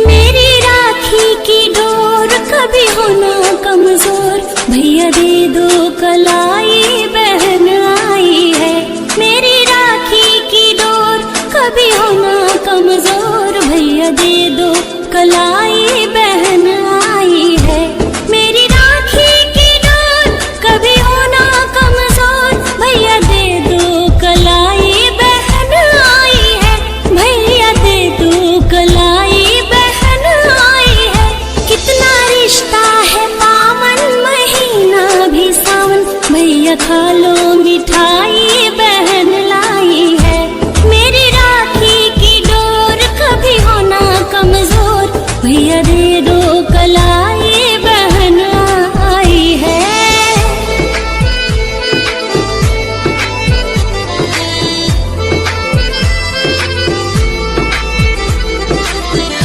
मेरी राखी की डोर कभी होना कमजोर, भैया दे दो कलाई बहन आई है। मेरी राखी की डोर कभी होना कमजोर, भैया दे दो कलाई बहन आई है। मेरी राखी की डोर कभी होना कमजोर, भैया दे दो कलाई बहन आई है। भैया दे दो कलाई बहन आई है। कितना रिश्ता है पावन, महीना भी सावन, भैया खा